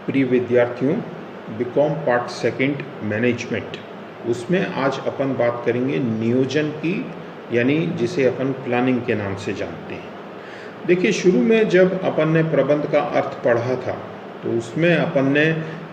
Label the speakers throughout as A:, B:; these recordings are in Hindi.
A: प्रिय विद्यार्थियों, बीकॉम पार्ट सेकंड मैनेजमेंट, उसमें आज अपन बात करेंगे नियोजन की, यानी जिसे अपन प्लानिंग के नाम से जानते हैं। देखिए, शुरू में जब अपन ने प्रबंध का अर्थ पढ़ा था तो उसमें अपन ने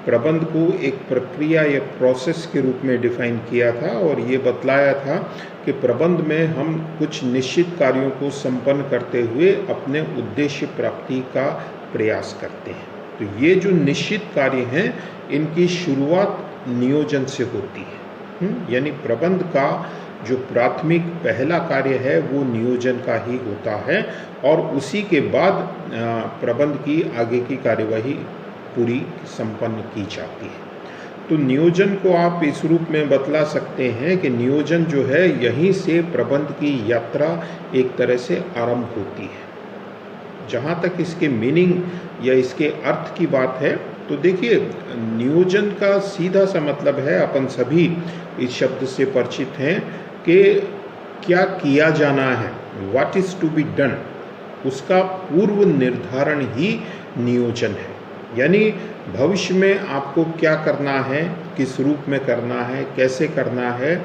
A: प्रबंध को एक प्रक्रिया या प्रोसेस के रूप में डिफाइन किया था और ये बतलाया था कि प्रबंध में हम कुछ निश्चित कार्यों को संपन्न करते हुए अपने उद्देश्य प्राप्ति का प्रयास करते हैं। तो ये जो निश्चित कार्य हैं, इनकी शुरुआत नियोजन से होती है। यानी प्रबंध का जो प्राथमिक पहला कार्य है वो नियोजन का ही होता है और उसी के बाद प्रबंध की आगे की कार्यवाही पूरी संपन्न की जाती है। तो नियोजन को आप इस रूप में बतला सकते हैं कि नियोजन जो है, यहीं से प्रबंध की यात्रा एक तरह से आरंभ होती है। जहाँ तक इसके मीनिंग या इसके अर्थ की बात है, तो देखिए, नियोजन का सीधा सा मतलब है, अपन सभी इस शब्द से परिचित हैं कि क्या किया जाना है, what is to be done, उसका पूर्व निर्धारण ही नियोजन है। यानी भविष्य में आपको क्या करना है, किस रूप में करना है, कैसे करना है,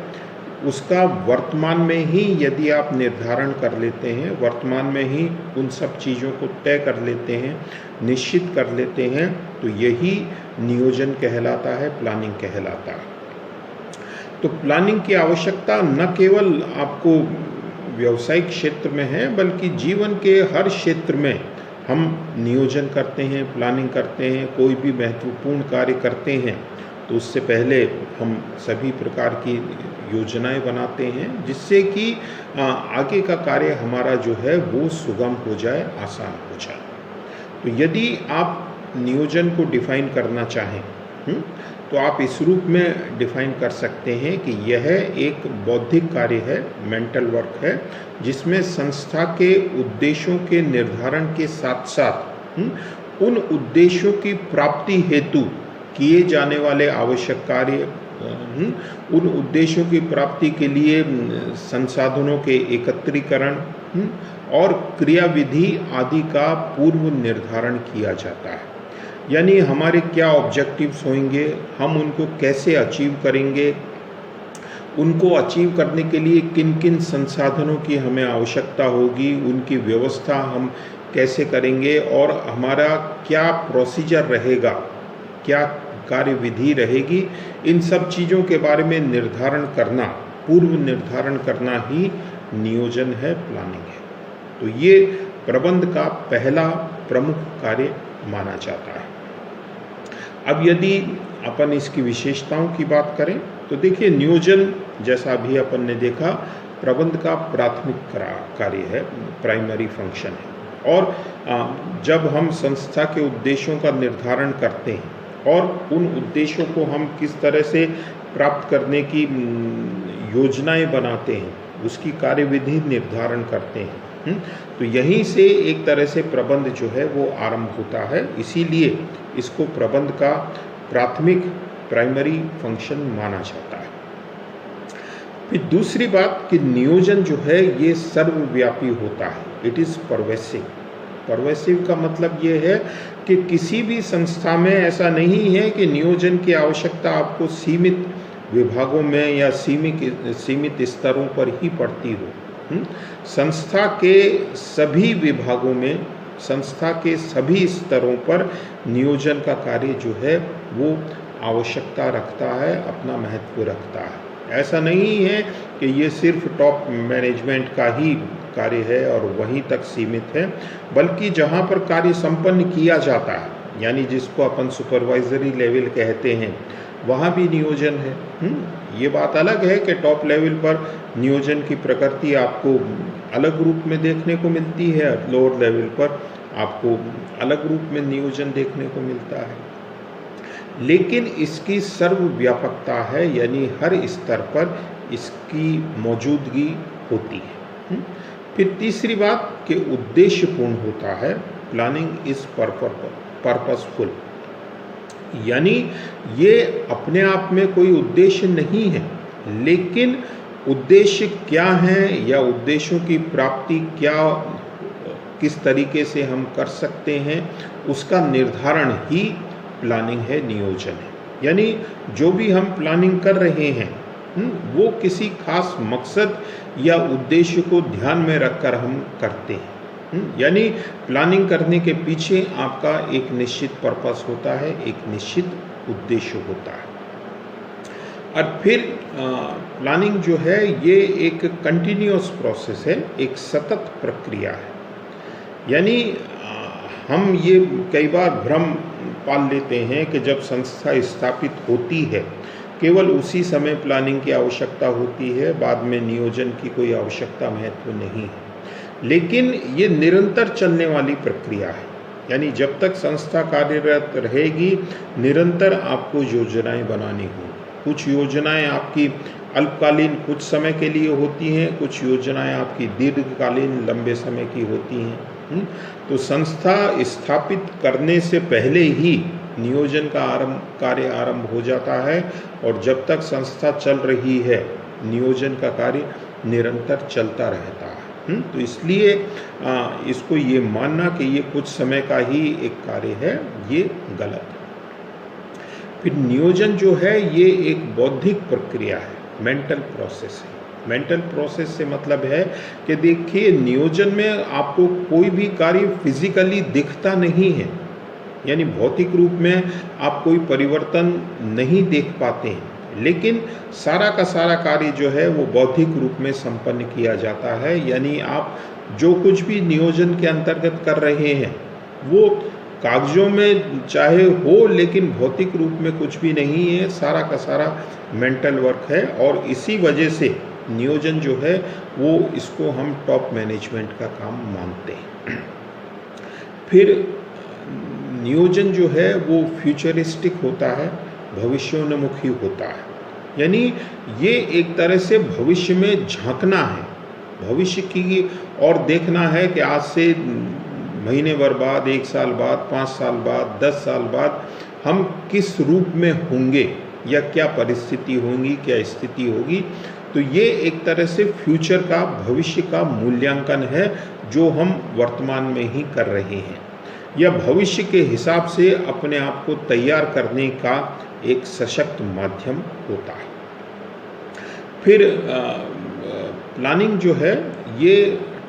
A: उसका वर्तमान में ही यदि आप निर्धारण कर लेते हैं, वर्तमान में ही उन सब चीज़ों को तय कर लेते हैं, निश्चित कर लेते हैं, तो यही नियोजन कहलाता है, प्लानिंग कहलाता है। तो प्लानिंग की आवश्यकता न केवल आपको व्यावसायिक क्षेत्र में है, बल्कि जीवन के हर क्षेत्र में हम नियोजन करते हैं, प्लानिंग करते हैं। कोई भी महत्वपूर्ण कार्य करते हैं तो उससे पहले हम सभी प्रकार की योजनाएं बनाते हैं, जिससे कि आगे का कार्य हमारा जो है वो सुगम हो जाए, आसान हो जाए। तो यदि आप नियोजन को डिफाइन करना चाहें तो आप इस रूप में डिफाइन कर सकते हैं कि यह एक बौद्धिक कार्य है, मेंटल वर्क है, जिसमें संस्था के उद्देश्यों के निर्धारण के साथ साथ उन उद्देश्यों की प्राप्ति हेतु किए जाने वाले आवश्यक कार्य, उन उद्देश्यों की प्राप्ति के लिए संसाधनों के एकत्रीकरण और क्रियाविधि आदि का पूर्व निर्धारण किया जाता है। यानी हमारे क्या ऑब्जेक्टिव्स होंगे, हम उनको कैसे अचीव करेंगे, उनको अचीव करने के लिए किन किन संसाधनों की हमें आवश्यकता होगी, उनकी व्यवस्था हम कैसे करेंगे और हमारा क्या प्रोसीजर रहेगा, क्या कार्यविधि रहेगी, इन सब चीज़ों के बारे में निर्धारण करना, पूर्व निर्धारण करना ही नियोजन है, प्लानिंग है। तो ये प्रबंध का पहला प्रमुख कार्य माना जाता है। अब यदि अपन इसकी विशेषताओं की बात करें तो देखिए, नियोजन जैसा अभी अपन ने देखा, प्रबंध का प्राथमिक कार्य है, प्राइमरी फंक्शन है। और जब हम संस्था के उद्देश्यों का निर्धारण करते हैं और उन उद्देश्यों को हम किस तरह से प्राप्त करने की योजनाएं बनाते हैं, उसकी कार्यविधि निर्धारण करते हैं, तो यहीं से एक तरह से प्रबंध जो है वो आरंभ होता है। इसीलिए इसको प्रबंध का प्राथमिक प्राइमरी फंक्शन माना जाता है। फिर दूसरी बात कि नियोजन जो है ये सर्वव्यापी होता है, इट इज़ परवेसिव। परवेसिव का मतलब ये है कि किसी भी संस्था में ऐसा नहीं है कि नियोजन की आवश्यकता आपको सीमित विभागों में या सीमित स्तरों पर ही पड़ती हो। संस्था के सभी विभागों में, संस्था के सभी स्तरों पर नियोजन का कार्य जो है वो आवश्यकता रखता है, अपना महत्व रखता है। ऐसा नहीं है कि ये सिर्फ टॉप मैनेजमेंट का ही कार्य है और वहीं तक सीमित है, बल्कि जहाँ पर कार्य संपन्न किया जाता है, यानी जिसको अपन सुपरवाइजरी लेवल कहते हैं, वहाँ भी नियोजन है। ये बात अलग है कि टॉप लेवल पर नियोजन की प्रकृति आपको अलग रूप में देखने को मिलती है, लोअर लेवल पर आपको अलग रूप में नियोजन देखने को मिलता है, लेकिन इसकी सर्वव्यापकता है, यानी हर स्तर पर इसकी मौजूदगी होती है। फिर तीसरी बात कि उद्देश्यपूर्ण होता है, प्लानिंग इज पर्पसफुल, यानी ये अपने आप में कोई उद्देश्य नहीं है, लेकिन उद्देश्य क्या हैं या उद्देश्यों की प्राप्ति क्या, किस तरीके से हम कर सकते हैं, उसका निर्धारण ही प्लानिंग है, नियोजन है। यानी जो भी हम प्लानिंग कर रहे हैं वो किसी खास मकसद या उद्देश्य को ध्यान में रखकर हम करते हैं। यानी प्लानिंग करने के पीछे आपका एक निश्चित पर्पस होता है, एक निश्चित उद्देश्य होता है। और फिर प्लानिंग जो है ये एक कंटिन्यूअस प्रोसेस है, एक सतत प्रक्रिया है। यानी हम ये कई बार भ्रम पाल लेते हैं कि जब संस्था स्थापित होती है केवल उसी समय प्लानिंग की आवश्यकता होती है, बाद में नियोजन की कोई आवश्यकता महत्व नहीं है। लेकिन ये निरंतर चलने वाली प्रक्रिया है। यानी जब तक संस्था कार्यरत रहेगी निरंतर आपको योजनाएं बनानी होंगी। कुछ योजनाएं आपकी अल्पकालीन कुछ समय के लिए होती हैं, कुछ योजनाएं आपकी दीर्घकालीन लंबे समय की होती हैं। तो संस्था स्थापित करने से पहले ही नियोजन का कार्य आरंभ हो जाता है और जब तक संस्था चल रही है नियोजन का कार्य निरंतर चलता रहता है। तो इसलिए इसको ये मानना कि ये कुछ समय का ही एक कार्य है, ये गलत है। फिर नियोजन जो है ये एक बौद्धिक प्रक्रिया है, मेंटल प्रोसेस है। मेंटल प्रोसेस से मतलब है कि देखिए नियोजन में आपको कोई भी कार्य फिजिकली दिखता नहीं है, यानी भौतिक रूप में आप कोई परिवर्तन नहीं देख पाते हैं, लेकिन सारा का सारा कार्य जो है वो बौद्धिक रूप में संपन्न किया जाता है। यानी आप जो कुछ भी नियोजन के अंतर्गत कर रहे हैं वो कागजों में चाहे हो लेकिन भौतिक रूप में कुछ भी नहीं है, सारा का सारा मेंटल वर्क है। और इसी वजह से नियोजन जो है वो इसको हम टॉप मैनेजमेंट का काम मानते हैं। फिर नियोजन जो है वो फ्यूचरिस्टिक होता है, भविष्योन्मुखी होता है। यानी ये एक तरह से भविष्य में झांकना है, भविष्य की और देखना है कि आज से महीने भर बाद, 1 साल बाद, 5 साल बाद, 10 साल बाद हम किस रूप में होंगे या क्या परिस्थिति होंगी, क्या स्थिति होगी। तो ये एक तरह से फ्यूचर का, भविष्य का मूल्यांकन है जो हम वर्तमान में ही कर रहे हैं, या भविष्य के हिसाब से अपने आप को तैयार करने का एक सशक्त माध्यम होता है। फिर प्लानिंग जो है ये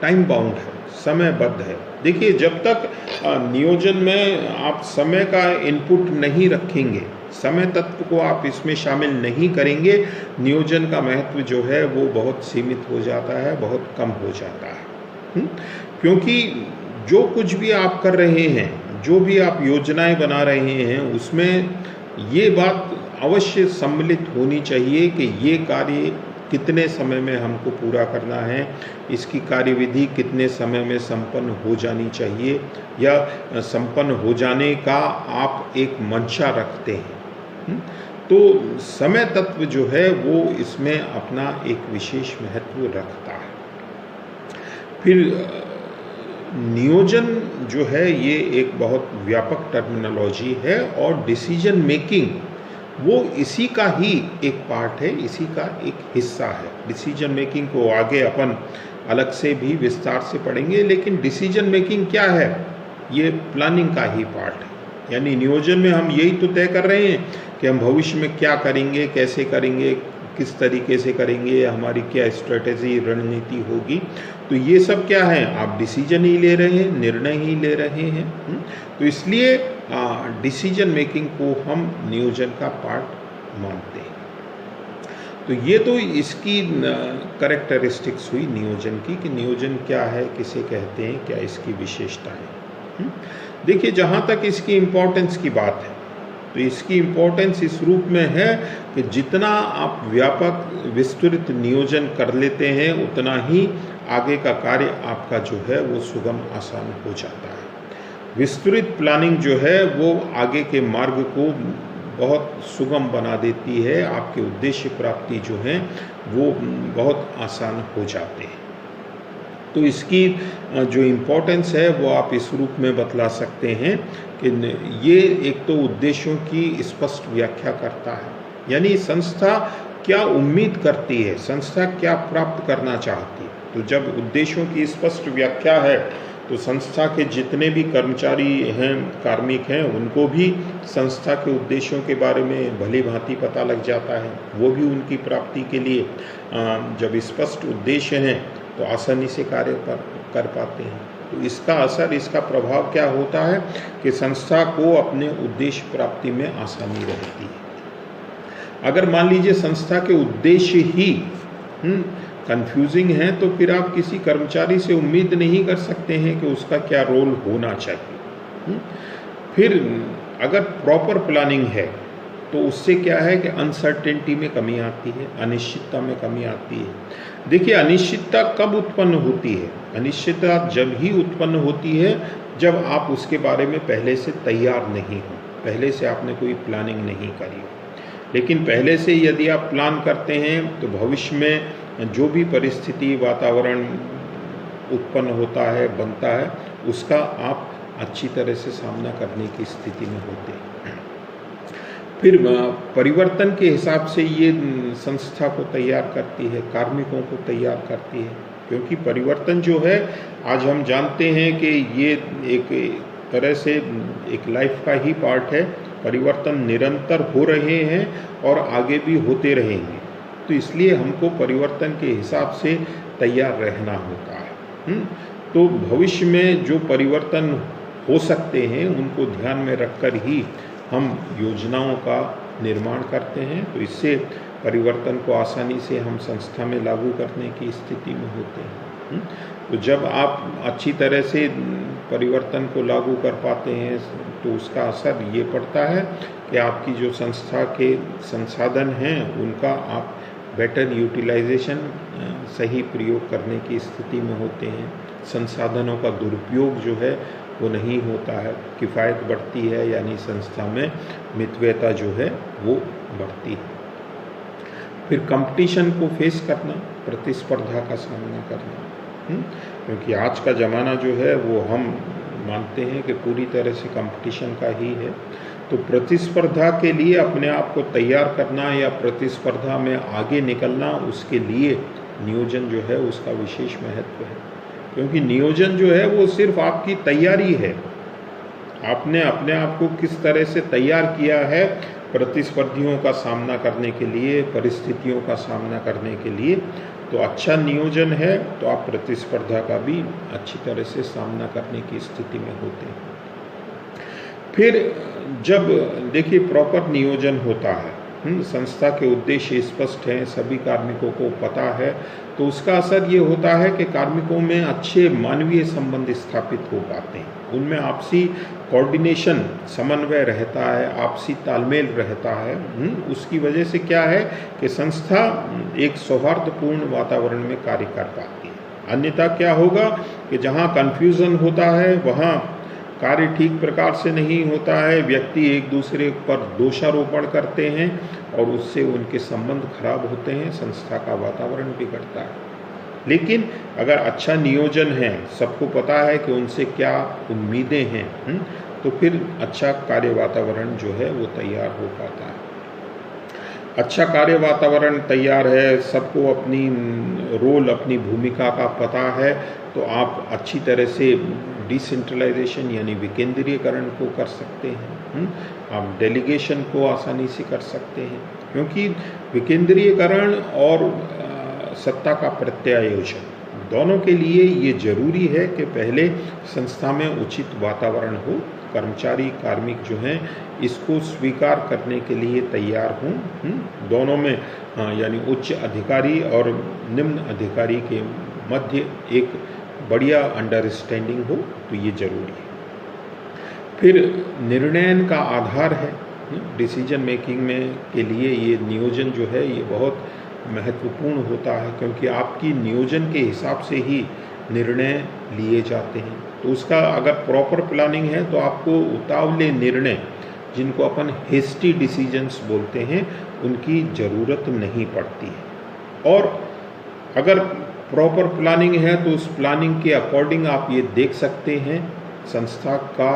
A: टाइम बाउंड है, समयबद्ध है। देखिए जब तक नियोजन में आप समय का इनपुट नहीं रखेंगे, समय तत्व को आप इसमें शामिल नहीं करेंगे, नियोजन का महत्व जो है वो बहुत सीमित हो जाता है, बहुत कम हो जाता है। क्योंकि जो कुछ भी आप कर रहे हैं, जो भी आप योजनाएं बना रहे हैं, उसमें ये बात अवश्य सम्मिलित होनी चाहिए कि ये कार्य कितने समय में हमको पूरा करना है, इसकी कार्यविधि कितने समय में संपन्न हो जानी चाहिए, या संपन्न हो जाने का आप एक मंशा रखते हैं। तो समय तत्व जो है वो इसमें अपना एक विशेष महत्व रखता है। फिर नियोजन जो है ये एक बहुत व्यापक टर्मिनोलॉजी है और डिसीजन मेकिंग वो इसी का ही एक पार्ट है, इसी का एक हिस्सा है। डिसीजन मेकिंग को आगे अपन अलग से भी विस्तार से पढ़ेंगे, लेकिन डिसीजन मेकिंग क्या है, ये प्लानिंग का ही पार्ट है। यानी नियोजन में हम यही तो तय कर रहे हैं कि हम भविष्य में क्या करेंगे, कैसे करेंगे, किस तरीके से करेंगे, हमारी क्या स्ट्रेटेजी, रणनीति होगी। तो ये सब क्या है, आप डिसीजन ही ले रहे हैं, निर्णय ही ले रहे हैं। तो इसलिए डिसीजन मेकिंग को हम नियोजन का पार्ट मानते हैं। तो ये तो इसकी कैरेक्टरिस्टिक्स हुई नियोजन की, कि नियोजन क्या है, किसे कहते हैं, क्या इसकी विशेषताएं। देखिए जहाँ तक इसकी इम्पोर्टेंस की बात है, तो इसकी इम्पोर्टेंस इस रूप में है कि जितना आप व्यापक विस्तृत नियोजन कर लेते हैं उतना ही आगे का कार्य आपका जो है वो सुगम आसान हो जाता है। विस्तृत प्लानिंग जो है वो आगे के मार्ग को बहुत सुगम बना देती है, आपके उद्देश्य प्राप्ति जो है वो बहुत आसान हो जाते हैं। तो इसकी जो इम्पोर्टेंस है वो आप इस रूप में बतला सकते हैं कि ये एक तो उद्देश्यों की स्पष्ट व्याख्या करता है, यानी संस्था क्या उम्मीद करती है, संस्था क्या प्राप्त करना चाहती है। तो जब उद्देश्यों की स्पष्ट व्याख्या है तो संस्था के जितने भी कर्मचारी हैं, कार्मिक हैं, उनको भी संस्था के उद्देश्यों के बारे में भली भांति पता लग जाता है। वो भी उनकी प्राप्ति के लिए जब स्पष्ट उद्देश्य हैं तो आसानी से कार्य कर पाते हैं। तो इसका असर, इसका प्रभाव क्या होता है कि संस्था को अपने उद्देश्य प्राप्ति में आसानी रहती है। अगर मान लीजिए संस्था के उद्देश्य ही कंफ्यूजिंग है तो फिर आप किसी कर्मचारी से उम्मीद नहीं कर सकते हैं कि उसका क्या रोल होना चाहिए। फिर अगर प्रॉपर प्लानिंग है तो उससे क्या है कि अनसर्टेनिटी में कमी आती है, अनिश्चितता में कमी आती है। देखिए, अनिश्चितता कब उत्पन्न होती है? अनिश्चितता जब ही उत्पन्न होती है जब आप उसके बारे में पहले से तैयार नहीं हो, पहले से आपने कोई प्लानिंग नहीं करी हो। लेकिन पहले से यदि आप प्लान करते हैं तो भविष्य में जो भी परिस्थिति, वातावरण उत्पन्न होता है, बनता है, उसका आप अच्छी तरह से सामना करने की स्थिति में होते हैं। फिर परिवर्तन के हिसाब से ये संस्था को तैयार करती है, कार्मिकों को तैयार करती है, क्योंकि परिवर्तन जो है आज हम जानते हैं कि ये एक तरह से एक लाइफ का ही पार्ट है। परिवर्तन निरंतर हो रहे हैं और आगे भी होते रहेंगे, तो इसलिए हमको परिवर्तन के हिसाब से तैयार रहना होता है। तो भविष्य में जो परिवर्तन हो सकते हैं उनको ध्यान में रखकर ही हम योजनाओं का निर्माण करते हैं, तो इससे परिवर्तन को आसानी से हम संस्था में लागू करने की स्थिति में होते हैं। तो जब आप अच्छी तरह से परिवर्तन को लागू कर पाते हैं तो उसका असर ये पड़ता है कि आपकी जो संस्था के संसाधन हैं उनका आप बेटर यूटिलाइजेशन, सही प्रयोग करने की स्थिति में होते हैं। संसाधनों का दुरुपयोग जो है वो नहीं होता है, किफ़ायत बढ़ती है, यानी संस्था में मितव्ययता जो है वो बढ़ती है। फिर कंपटीशन को फेस करना, प्रतिस्पर्धा का सामना करना, क्योंकि आज का ज़माना जो है वो हम मानते हैं कि पूरी तरह से कंपटीशन का ही है। तो प्रतिस्पर्धा के लिए अपने आप को तैयार करना या प्रतिस्पर्धा में आगे निकलना, उसके लिए नियोजन जो है उसका विशेष महत्व है, क्योंकि नियोजन जो है वो सिर्फ आपकी तैयारी है। आपने अपने आप को किस तरह से तैयार किया है प्रतिस्पर्धियों का सामना करने के लिए, परिस्थितियों का सामना करने के लिए। तो अच्छा नियोजन है तो आप प्रतिस्पर्धा का भी अच्छी तरह से सामना करने की स्थिति में होते हैं। फिर जब देखिए प्रॉपर नियोजन होता है, संस्था के उद्देश्य स्पष्ट हैं, सभी कार्मिकों को पता है, तो उसका असर ये होता है कि कार्मिकों में अच्छे मानवीय संबंध स्थापित हो पाते हैं। उनमें आपसी कोऑर्डिनेशन, समन्वय रहता है, आपसी तालमेल रहता है। उसकी वजह से क्या है कि संस्था एक सौहार्दपूर्ण वातावरण में कार्य कर पाती है। अन्यथा क्या होगा कि जहाँ कन्फ्यूज़न होता है वहाँ कार्य ठीक प्रकार से नहीं होता है, व्यक्ति एक दूसरे पर दोषारोपण करते हैं और उससे उनके संबंध खराब होते हैं, संस्था का वातावरण बिगड़ता है। लेकिन अगर अच्छा नियोजन है, सबको पता है कि उनसे क्या उम्मीदें हैं, तो फिर अच्छा कार्य वातावरण जो है वो तैयार हो पाता है। अच्छा कार्य वातावरण तैयार है, सबको अपनी रोल, अपनी भूमिका का पता है, तो आप अच्छी तरह से डिसेंट्रलाइजेशन यानी विकेंद्रीयकरण को कर सकते हैं। आप डेलीगेशन को आसानी से कर सकते हैं, क्योंकि विकेंद्रीयकरण और सत्ता का प्रत्यायोजन दोनों के लिए ये जरूरी है कि पहले संस्था में उचित वातावरण हो, कर्मचारी, कार्मिक जो हैं इसको स्वीकार करने के लिए तैयार हों। दोनों में यानी उच्च अधिकारी और निम्न अधिकारी के मध्य एक बढ़िया अंडरस्टैंडिंग हो, तो ये जरूरी है। फिर निर्णयन का आधार है डिसीजन मेकिंग में के लिए ये नियोजन जो है ये बहुत महत्वपूर्ण होता है, क्योंकि आपकी नियोजन के हिसाब से ही निर्णय लिए जाते हैं। तो उसका अगर प्रॉपर प्लानिंग है तो आपको उतावले निर्णय, जिनको अपन हेस्टी डिसीजंस बोलते हैं, उनकी ज़रूरत नहीं पड़ती है। और अगर प्रॉपर प्लानिंग है तो उस प्लानिंग के अकॉर्डिंग आप ये देख सकते हैं संस्था का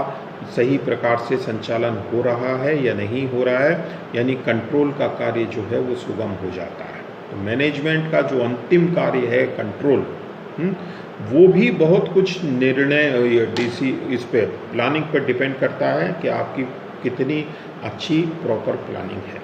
A: सही प्रकार से संचालन हो रहा है या नहीं हो रहा है, यानी कंट्रोल का कार्य जो है वो सुगम हो जाता है। तो मैनेजमेंट का जो अंतिम कार्य है कंट्रोल, वो भी बहुत कुछ निर्णय डीसी इस पे प्लानिंग पर डिपेंड करता है कि आपकी कितनी अच्छी प्रॉपर प्लानिंग है।